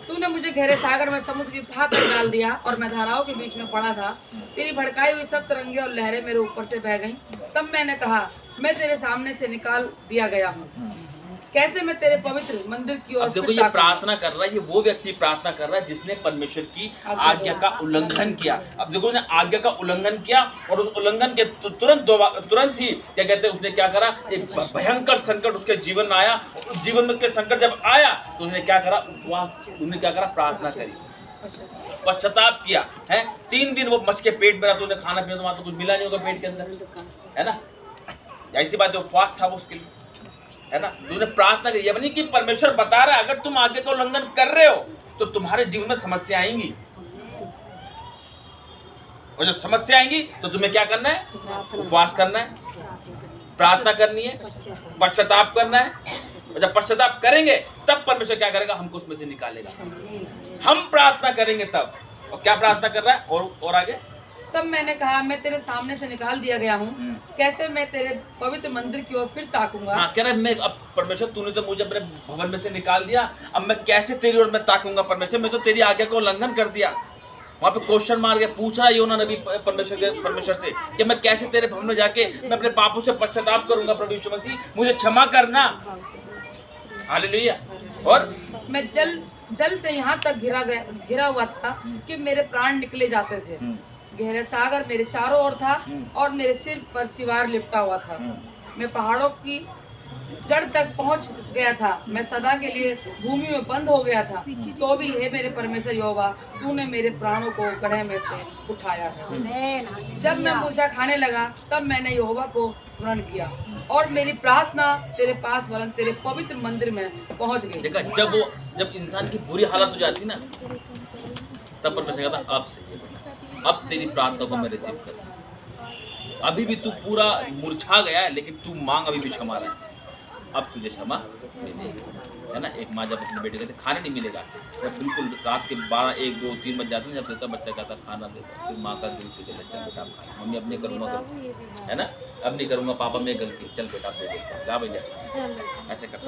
तूने मुझे गहरे सागर में समुद्र की थाह तक डाल दिया और मैं धाराओं के बीच में पड़ा था। तेरी भड़काई हुई सब तरंगे और लहरें मेरे ऊपर से बह गईं। तब मैंने कहा मैं तेरे सामने से निकाल दिया गया हूँ। कैसे मैं तेरे पवित्र मंदिर की ओर। देखो ये प्रार्थना कर रहा है, ये वो व्यक्ति प्रार्थना कर रहा है जिसने परमेश्वर की आज्ञा का उल्लंघन किया। अब देखो उसने आज्ञा का उल्लंघन किया और उस उल्लंघन के तुरंत ही क्या कहते हैं उसने क्या करा, एक भयंकर संकट उसके जीवन में आया। उस जीवन में के संकट जब आया तो उसने क्या करा, उपवास, उसने क्या करा, प्रार्थना करी, पश्चाताप किया है। 3 दिन वो मछ के पेट में रहा, तो उन्हें खाना पीना तो वहां तो कुछ मिला नहीं होगा पेट के अंदर, है ना। ऐसी बात, जो उपवास था वो उसके लिए, है ना। तूने प्रार्थना की, ये नहीं कि परमेश्वर बता रहा है अगर तुम आगे का उल्लंघन कर रहे हो तो तुम्हारे जीवन में समस्या आएंगी, और जब समस्या आएंगी तो तुम्हें क्या करना है, उपवास करना है, प्रार्थना करनी है, पश्चाताप करना है। और जब पश्चाताप करेंगे तब परमेश्वर क्या करेगा, हमको उसमें से निकालेगा। हम प्रार्थना करेंगे तब। और क्या प्रार्थना कर रहा है, और आगे, तब मैंने कहा मैं तेरे सामने से निकाल दिया गया हूँ। कैसे मैं तेरे पवित्र मंदिर की ओर फिर ताकूंगा। हाँ, कह रहा है मैं, अब परमेश्वर तूने तो मुझे अपने भवन में से निकाल दिया, अब मैं कैसे तेरी ओर मैं ताकूंगा परमेश्वर, मैं तो तेरी आज्ञा को उल्लंघन कर दिया। वहाँ पे क्वेश्चन मार के पूछ रहा योना नबी परमेश्वर से कि मैं कैसे तेरे भवन में जाके मैं अपने पापों से पश्चाताप करूंगा, प्रभु यीशु मसीह मुझे क्षमा करना। हालेलुया। और मैं जल से यहाँ तक घिरा हुआ था कि मेरे प्राण निकले जाते थे। गहरे सागर मेरे चारों ओर था और मेरे सिर पर सिवार लिपटा हुआ था। मैं पहाड़ों की जड़ तक पहुंच गया था। मैं सदा के लिए भूमि में बंद हो गया था। तो भी हे मेरे परमेश्वर यहोवा, तूने मेरे प्राणों को गड्ढे में से उठाया है। जब मैं मूर्छा खाने लगा तब मैंने यहोवा को स्मरण किया और मेरी प्रार्थना तेरे पास वरन तेरे पवित्र मंदिर में पहुंच गई। देखा, जब इंसान की बुरी हालत हो जाती ना तब परमेश्वर कहता अब सही है, अब तेरी प्रार्थना को मैं रिसीव कर। अभी भी तू पूरा मुरझा गया है लेकिन तू मांग अभी भी क्षमा रहा है, अब तुझे क्षमा मिलेगी, है ना। एक माँ जब अपने बेटे कहते खाने नहीं मिलेगा, जब बिल्कुल रात के 12, 1, 2, 3 बज जाते हैं, जब देता बच्चा कहता खाना देता, फिर माँ का दिल से चल बेटा आप खाए, मम्मी अब नहीं करूँगा गलती, है ना, अब नहीं करूँगा पापा मैं गलती, चल बेटा दे देता जा भैया, ऐसे करता।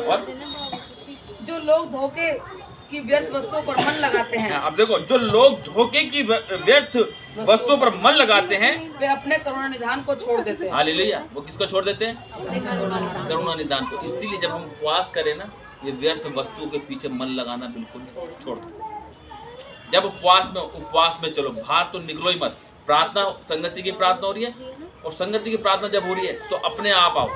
और जो लोग धोखे की व्यर्थ वस्तुओं पर मन लगाते हैं, अब देखो, जो लोग धोखे की व्यर्थ वस्तुओं पर मन लगाते हैं वे अपने करुणा निधान को छोड़ देते हैं। हालेलुया। वो किसको छोड़ देते हैं, करुणा निधान को। इसीलिए जब हम उपवास करें ना, ये व्यर्थ वस्तुओं के पीछे मन लगाना बिल्कुल छोड़ दो। जब उपवास में चलो, बाहर तो निकलो ही मत। प्रार्थना, संगति की प्रार्थना हो रही है, और संगति की प्रार्थना जब हो रही है तो अपने आप आओ।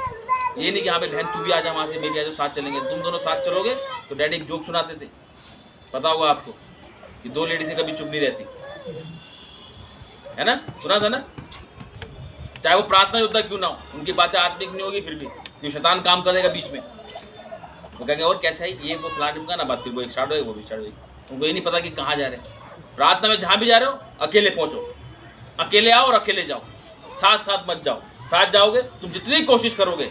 ये नहीं कि हाँ भाई बहन तू भी आ जा, वहाँ से मैं भी आ जाओ, साथ चलेंगे। तुम दोनों साथ चलोगे तो डैडी एक जोक सुनाते थे, पता होगा आपको, कि 2 लेडीज़ें कभी चुप नहीं रहती, है ना, सुना था ना। चाहे वो प्रार्थना योद्धा क्यों ना हो, उनकी बातें आत्मिक नहीं होगी, फिर भी जो शैतान काम करेगा बीच में, वो कहेंगे और कैसा है ये, वो फलाने का ना बात, फिर वो एक स्टार्ट होगी, वो भी स्टार्ट होगी। उनको ये नहीं पता कि कहाँ जा रहे हैं। प्रार्थना में जहाँ भी जा रहे हो अकेले पहुँचो, अकेले आओ और अकेले जाओ, साथ साथ मत जाओ। साथ जाओगे तुम जितनी कोशिश करोगे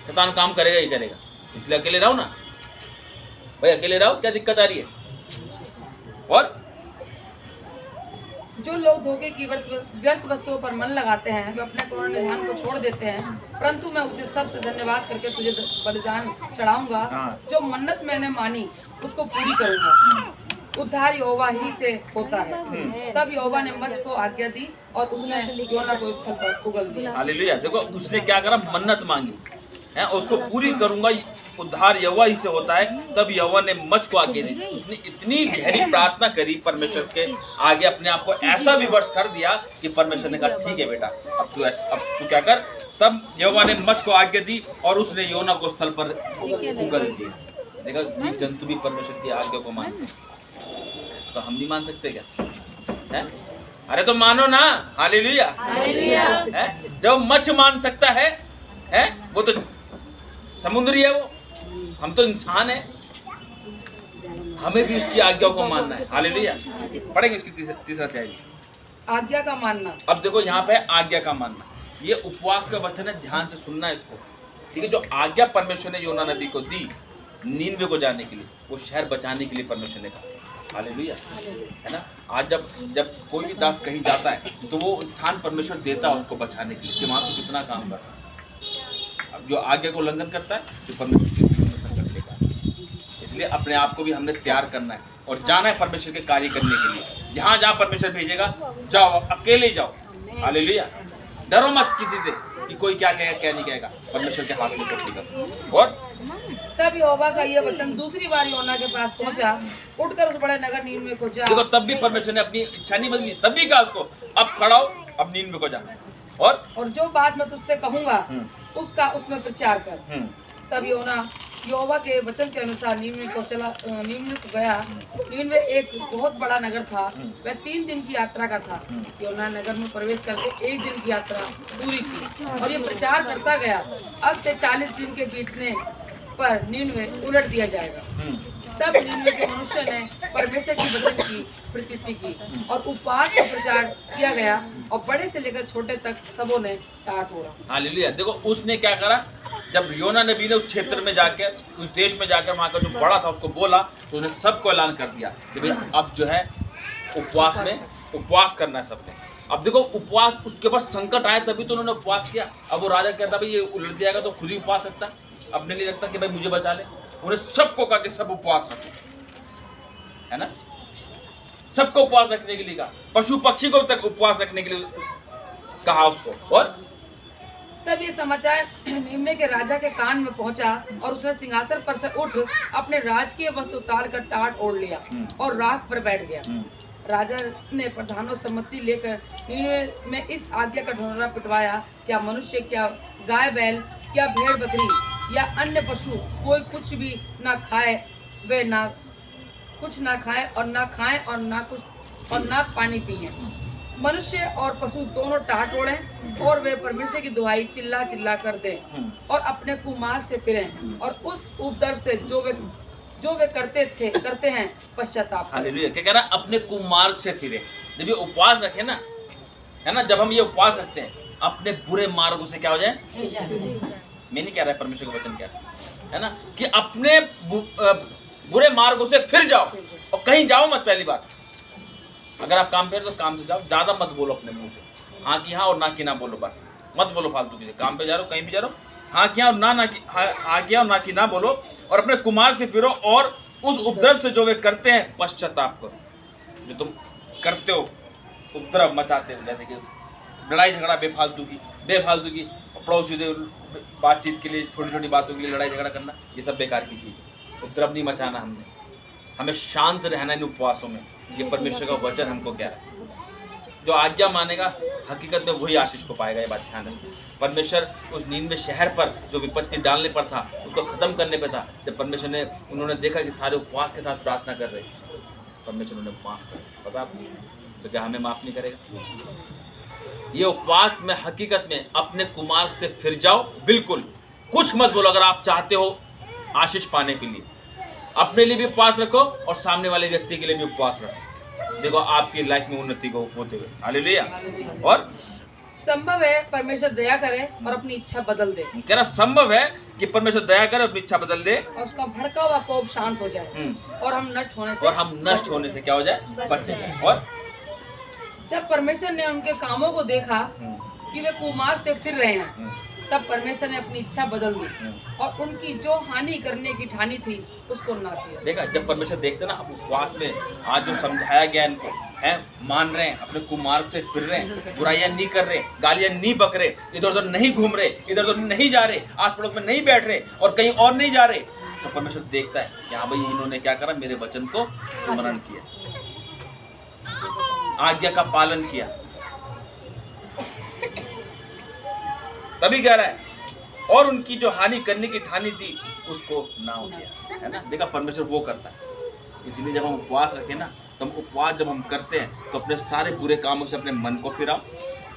शैतान काम करेगा ही करेगा, इसलिए अकेले रहो ना भाई, अकेले रहो, क्या दिक्कत आ रही है। और जो लोग धोखे की व्यर्थ वस्तुओं पर मन लगाते हैं वे अपने करुणा निधान को छोड़ देते हैं, परंतु मैं उसे सबसे धन्यवाद करके तुझे बलिदान चढ़ाऊंगा। जो मन्नत मैंने मानी उसको पूरी करूंगा। उद्धार यहोवा ही से होता है। तब यहोवा ने मच्छ को आज्ञा दी और उसने योना को स्थल पर उगल दिया। हालेलुया। देखो उसने क्या करा, मन्नत मांगी है, उसको पूरी करूंगा, उद्धार यहोवा ही से होता है। तब यहोवा ने मच्छ को आज्ञा दी। उसने इतनी गहरी प्रार्थना करी परमेश्वर के आगे, अपने आप को ऐसा विवश कर दिया कि परमेश्वर ने कहा ठीक है बेटा, अब तू क्या कर। तब यहोवा ने मच्छ को आज्ञा दी और उसने योना को स्थल पर उगल दिया। देखा, जीव जंतु भी परमेश्वर की आज्ञा को मानते, तो हम नहीं मान सकते क्या है? अरे तो मानो ना, हालेलुया। जब मच्छ मान सकता है वो तो समुद्री है, वो हम तो इंसान है, हमें भी उसकी आज्ञा को मानना है। हालेलुया। पढ़ेंगे इसकी तीसरा अध्याय, आज्ञा का मानना। अब देखो यहाँ पे आज्ञा का मानना, ये उपवास का वचन है, ध्यान से सुनना है इसको, ठीक है। जो आज्ञा परमेश्वर ने योना नबी को दी नीनवे को जाने के लिए, वो शहर बचाने के लिए परमेश्वर ने कहा। हालेलुया, है ना। आज जब कोई भी दास कहीं जाता है तो वो स्थान परमेश्वर देता है उसको बचाने के लिए, कि वहाँ तो कितना काम कर रहा है। अब जो आज्ञा को उल्लंघन करता है तो परमेश्वर के जीवन में संकट लेगा। इसलिए अपने आप को भी हमने तैयार करना है और जाना है परमेश्वर के कार्य करने के लिए। जहाँ जहाँ परमेश्वर भेजेगा जाओ, अकेले जाओ। हालेलुया। डरो मत किसी से कि कोई क्या कहेगा क्या नहीं कहेगा, परमेश्वर के हाथ में कुछ कर। और तब यहोवा का ये वचन दूसरी बार योना के पास पहुंचा, उठकर उस बड़े नगर नीनवे को जा। देखो, तब भी परमेश्वर ने अपनी इच्छा नहीं बदली, तब भी कहा उसको अब खड़ा हो, अब नीनवे को जा और जो बात मैं तुझसे कहूंगा उसका उसमें प्रचार कर। तब योना यहोवा के वचन के अनुसार नीनवे को गया। नीनवे एक बहुत बड़ा नगर था, वह 3 दिन की यात्रा का था। योना नगर में प्रवेश करके 1 दिन की यात्रा पूरी की और ये प्रचार करता गया, अब से 40 दिन के बीतने पर नीनवे उलट दिया जाएगा। तब नीनवे के मनुष्य ने परमेश्वर की वचन की प्रतीति की और उपवास का प्रचार किया गया और बड़े से लेकर छोटे तक सबों ने टाट ओढ़ा। हालेलुया। देखो उसने क्या करा, जब योना नबी ने उस क्षेत्र में जाकर, उस देश में जाकर वहाँ का जो बड़ा था उसको बोला, तो उसने सबको ऐलान कर दिया कि भाई अब जो है उपवास करना है सबने। अब देखो उपवास, उसके पास संकट आया तभी तो उन्होंने उपवास किया। अब वो राजा कहता भाई ये उलट जाएगा तो खुद ही उपवास रखता, अपने लिए रखता कि भाई मुझे बचा ले। उन्हें सबको कहा कि सब उपवास रखे, है ना, सबको उपवास रखने के लिए कहा, पशु पक्षी को तक उपवास रखने के लिए कहा उसको। और तब ये समाचार नीनवे के राजा के कान में पहुंचा और उसने सिंहासन पर से उठ अपने राजकीय वस्त्र उतार कर टाट ओढ़ लिया और राख पर बैठ गया। राजा ने प्रधानों सम्मति लेकर नीनवे में इस आज्ञा का ढोंढा पिटवाया, क्या मनुष्य, क्या गाय बैल, क्या भेड़ बकरी या अन्य पशु कोई कुछ भी ना खाए, वे ना कुछ ना खाए और ना खाएं और ना कुछ और ना पानी पिए। मनुष्य और पशु दोनों टाट ओढ़ें और वे परमेश्वर की दुहाई चिल्ला चिल्ला कर दें और अपने कुमार से फिरें और उस उपद्रव से जो वे करते हैं पश्चाताप। हालेलुया। क्या कह रहा, अपने कुमार्ग से फिरे। जब ये उपवास रखे ना, है ना, जब हम ये उपवास रखते हैं अपने बुरे मार्गों से क्या हो जाए, मैं नहीं कह रहा है, परमेश्वर का वचन क्या है ना, कि अपने बुरे मार्गों से फिर जाओ और कहीं जाओ मत। पहली बात, अगर आप काम पे तो काम से जाओ, ज्यादा मत बोलो अपने मुंह से, हाँ की हाँ और ना की ना बोलो, बस मत बोलो फालतू की। काम पे जा रहे हो, कहीं भी जा रहे हो, हाँ किया और ना की, हाँ किया और ना की ना बोलो और अपने कुमार से फिरो और उस उपद्रव से जो वे करते हैं पश्चाताप करो। जो तुम करते हो उपद्रव मचाते हो, जैसे कि लड़ाई झगड़ा बेफालतू की पड़ोसी से बातचीत के लिए, छोटी छोटी बातों के लिए लड़ाई झगड़ा करना, ये सब बेकार की चीज़ है। उपद्रव नहीं मचाना, हमें शांत रहना इन उपवासों में। ये परमेश्वर का वचन हमको क्या है, जो आज्ञा मानेगा हकीकत में वही आशीष को पाएगा। ये बात ध्यान रखिए। परमेश्वर उस नीनवे शहर पर जो विपत्ति डालने पर था, उसको खत्म करने पे था, जब परमेश्वर ने उन्होंने देखा कि सारे उपवास के साथ प्रार्थना कर रहे, परमेश्वर उन्हें माफ कर। पता आपको, तो क्या हमें माफ नहीं करेगा? ये उपवास में हकीकत में अपने कुमार्ग से फिर जाओ, बिल्कुल कुछ मत बोलो। अगर आप चाहते हो आशीष पाने के लिए, अपने लिए भी उपवास रखो और सामने वाले व्यक्ति के लिए भी उपवास रखो। देखो आपकी लाइफ में उन्नति को होते हुए। हालेलुया। और संभव है परमेश्वर दया करे और अपनी इच्छा बदल दे। कह रहा संभव है कि परमेश्वर दया करे, अपनी इच्छा बदल दे और उसका भड़का हुआ कोप शांत हो जाए और हम नष्ट होने से क्या हो जाए, बच जाए। और जब परमेश्वर ने उनके कामों को देखा कि वे कुमार्ग से फिर रहे हैं, तब परमेश्वर ने अपनी इच्छा बदल दी और उनकी जो हानि करने की ठानी थी उसको ना किया। देखा, जब परमेश्वर देखते ना उपवास में आज जो समझाया गया इनको है, मान रहे हैं, अपने कुमार्ग से फिर रहे हैं, बुराइयां नहीं कर रहे, गालियां नहीं बक रहे, इधर उधर नहीं घूम रहे, इधर उधर नहीं जा रहे, आस पड़ोस में नहीं बैठ रहे और कहीं और नहीं जा रहे, तो परमेश्वर देखता है कि हाँ भाई इन्होंने क्या करा, मेरे वचन को स्मरण किया, आज्ञा का पालन किया। तभी कह रहा है और उनकी जो हानि करने की ठानी थी उसको ना हो गया, है ना। देखा, परमेश्वर वो करता है। इसीलिए जब हम उपवास रखें ना, तो हम उपवास जब हम करते हैं तो अपने सारे बुरे कामों से अपने मन को फिराओ,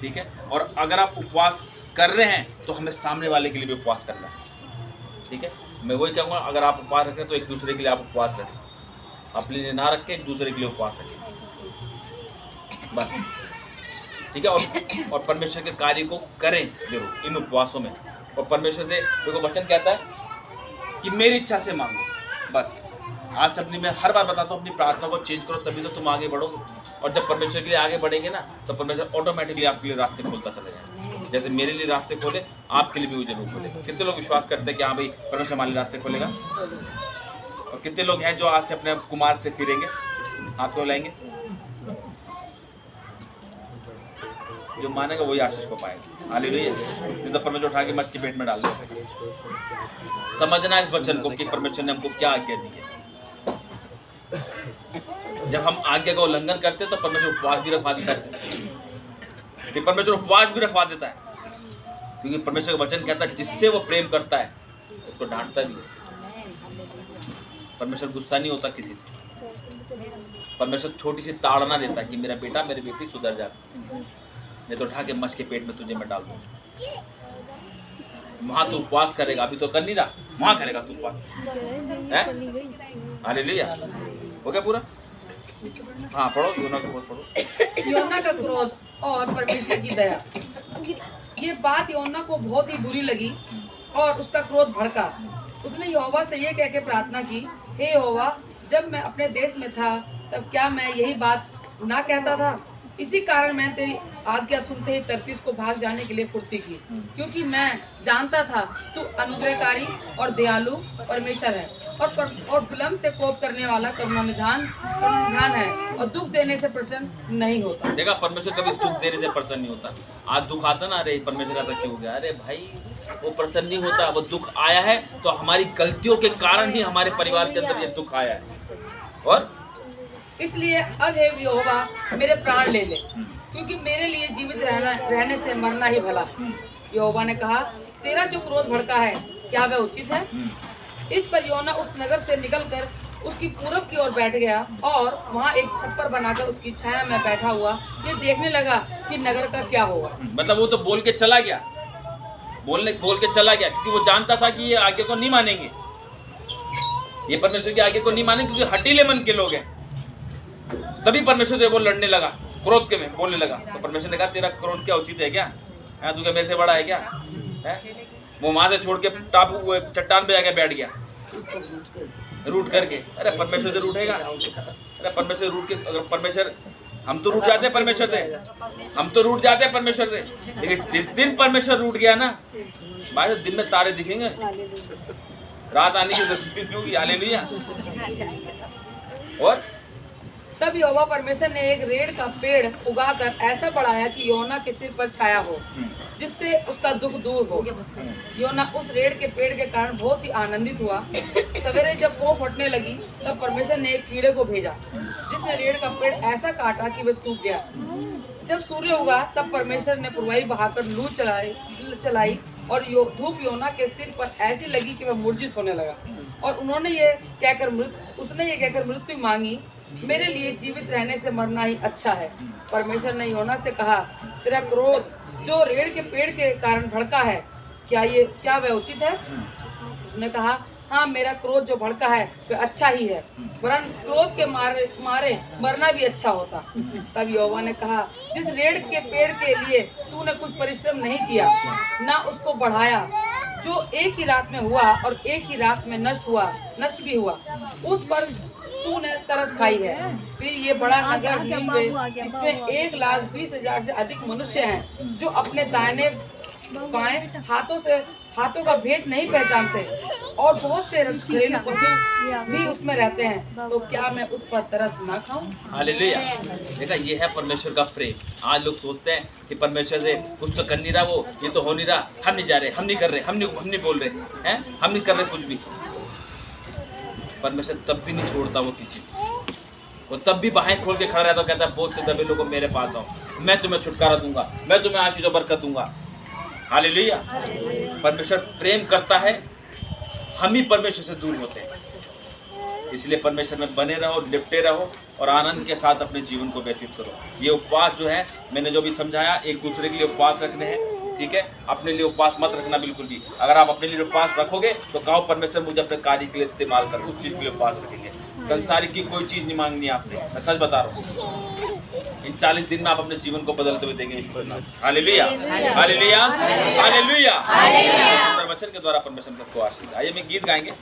ठीक है। और अगर आप उपवास कर रहे हैं तो हमें सामने वाले के लिए भी उपवास करना है, ठीक है। मैं वही कहूँगा, अगर आप उपवास रखें तो एक दूसरे के लिए आप उपवास रखें, अपने लिए ना रखें, एक दूसरे के लिए उपवास रखें, बस, ठीक है। और परमेश्वर के कार्य को करें जरूर इन उपवासों में। और परमेश्वर से देखो वचन कहता है कि मेरी इच्छा से मांगो, बस। आज से अपनी मैं हर बार बताता हूँ, अपनी प्रार्थना को चेंज करो, तभी तो तुम आगे बढ़ोगे। और जब परमेश्वर के लिए आगे बढ़ेंगे ना, तो परमेश्वर ऑटोमेटिकली आपके लिए रास्ते खोलता चला जाएगा। जैसे मेरे लिए रास्ते खोले, आपके लिए भी वो जरूर खोलेगा। कितने लोग विश्वास करते हैं कि हाँ भाई परमेश्वर हमारे लिए रास्ते खोलेगा? और कितने लोग हैं जो आज से अपने कुमार्ग से फिरेंगे, हाथ को लाएंगे? जो मानेगा वही आशीष को पाएगा। हालेलुया। नहीं तो परमेश्वर उठा के मछली के पेट में डाल दे। समझना इस वचन को कि परमेश्वर ने हमको क्या आज्ञा दी है। जब हम आज्ञा का उल्लंघन करते हैं तो परमेश्वर उपवास भी रखवा देता है। फिर परमेश्वर उपवास भी रखवा देता है, क्योंकि परमेश्वर का वचन कहता है जिससे वो प्रेम करता है उसको डांटता भी है। परमेश्वर गुस्सा नहीं होता किसी से। परमेश्वर छोटी सी ताड़ना देता है कि मेरा बेटा मेरी बेटी सुधर जाती, नहीं तो उठा के मछ के पेट में तुझे मैं डाल दूंगा। वहां तो उपवास करेगा, अभी तो कर नहीं रहा, वहां करेगा तू उपवास। हालेलुया। हो गया पूरा? हाँ पढ़ो, योना का क्रोध पढ़ो। योना का क्रोध और परमेश्वर की दया। ये बात योना को बहुत ही बुरी लगी और उसका क्रोध भड़का। उसने यहोवा से ये कह के प्रार्थना की, हे यहोवा, जब मैं अपने देश में था तब क्या मैं यही बात ना कहता था? इसी कारण मैं तेरी आज्ञा सुनते ही तरतीस को भाग जाने के लिए फुर्ती की, क्योंकि मैं जानता था तू अनुग्रहकारी और दयालु परमेश्वर है और विलम्ब से कोप करने वाला करुणानिधान है और दुख देने से प्रसन्न नहीं होता। देखा, परमेश्वर कभी दुख देने से प्रसन्न नहीं होता। आज दुख आता ना, अरे परमेश्वर ऐसा क्यों हो गया? अरे भाई वो प्रसन्न नहीं होता। वो दुख आया है तो हमारी गलतियों के कारण ही हमारे परिवार के अंदर ये दुख आया है। और इसलिए अब हे यहोवा मेरे प्राण ले ले, क्योंकि मेरे लिए जीवित रहने से मरना ही भला। यहोवा ने कहा, तेरा जो क्रोध भड़का है क्या वह उचित है? इस पर योना उस नगर से निकलकर उसकी पूरब की ओर बैठ गया और वहाँ एक छप्पर बनाकर उसकी छाया में बैठा हुआ ये देखने लगा कि नगर का क्या होगा। मतलब वो तो बोल के चला गया, बोल के चला गया, क्योंकि वो जानता था कि ये आज्ञा को नहीं मानेंगे, ये परमेश्वर की आज्ञा को नहीं मानेंगे, क्योंकि हटीले मन के लोग हैं। तभी परमेश्वर से वो लड़ने लगा, क्रोध के में बोलने लगा। तो परमेश्वर ने कहा, तेरा क्रोध क्या उचित है क्या? तू क्या मेरे से बड़ा है क्या? है? वो वहां से छोड़ के टापू वो चट्टान पे जाके बैठ गया रूट करके। अरे परमेश्वर से रूठेगा? अरे परमेश्वर रूठ के, अगर परमेश्वर, हम तो रूठ जाते हैं परमेश्वर से, हम तो रूठ जाते हैं परमेश्वर से, लेकिन जिस दिन परमेश्वर रूठ गया ना भाई, दिन में तारे दिखेंगे, रात आने की जरूरत नहीं होगी। हालेलुया। और तब यहोवा परमेश्वर ने एक रेड़ का पेड़ उगाकर ऐसा बढ़ाया कि योना के सिर पर छाया हो, जिससे उसका दुख दूर हो। योना उस रेड़ के पेड़ के कारण बहुत ही आनंदित हुआ। सवेरे जब वो फटने लगी तब परमेश्वर ने एक कीड़े को भेजा, जिसने रेड़ का पेड़ ऐसा काटा कि वह सूख गया। जब सूर्य उगा तब परमेश्वर ने पुरवाई बहाकर लू चलाई और धूप योना के सिर पर ऐसी लगी कि वह मूर्छित होने लगा। और उसने ये कहकर मृत्यु मांगी, मेरे लिए जीवित रहने से मरना ही अच्छा है। परमेश्वर ने योना से कहा, तेरा क्रोध जो रेड़ के पेड़ के कारण भड़का है क्या वह उचित है? उसने कहा, हाँ मेरा क्रोध जो भड़का है वह अच्छा ही है, वरन क्रोध के मारे मारे मरना भी अच्छा होता। तब यहोवा ने कहा, जिस रेड़ के पेड़ के लिए तूने कुछ परिश्रम नहीं किया, ना उसको बढ़ाया, जो एक ही रात में हुआ और एक ही रात में नष्ट भी हुआ, उस पर तूने तरस खाई है। फिर ये बड़ा नगर नीनवे, इसमें 1,20,000 से अधिक मनुष्य हैं, जो अपने दाहिने बाएं हाथों का भेद नहीं पहचानते, और बहुत से घरेलू पशु भी उसमें रहते हैं, तो क्या मैं उस पर तरस ना खाऊं? हालेलुया। देखा, ये है परमेश्वर का प्रेम। आज लोग सोचते हैं कि परमेश्वर से कुछ तो कर नहीं रहा, वो ये तो हो नहीं रहा, हम नहीं जा रहे, हम नहीं कर रहे, हम नहीं बोल रहे हैं, हम नहीं कर रहे कुछ भी। परमेश्वर तब भी नहीं छोड़ता वो किसी, वो तब भी बाहें खोल के खड़ा रहता, कहता है बोझ से दबे लोगों मेरे पास आओ, मैं तुम्हें छुटकारा दूंगा, मैं तुम्हें आशीष और बरकत दूंगा। हालेलुया। परमेश्वर प्रेम करता है, हम ही परमेश्वर से दूर होते हैं। इसलिए परमेश्वर में बने रहो, लिपटे रहो और आनंद के साथ अपने जीवन को व्यतीत करो। ये उपवास जो है, मैंने जो भी समझाया, एक दूसरे के लिए उपवास रखने हैं, ठीक है। अपने लिए उपवास मत रखना बिल्कुल भी। अगर आप अपने लिए उपवास रखोगे तो कहो परमेश्वर मुझे अपने कार्य के लिए इस्तेमाल कर, उस चीज़ के लिए उपवास रखेंगे। संसारिक की कोई चीज़ नहीं मांगनी आपने, मैं सच बता रहा हूँ। इन 40 दिन में आप अपने जीवन को बदलते हुए देंगे ईश्वर नाम। Hallelujah, hallelujah, hallelujah. सुंदर वचन के द्वारा परमेश्वर सबको आशीष। आइए मैं गीत गाएंगे।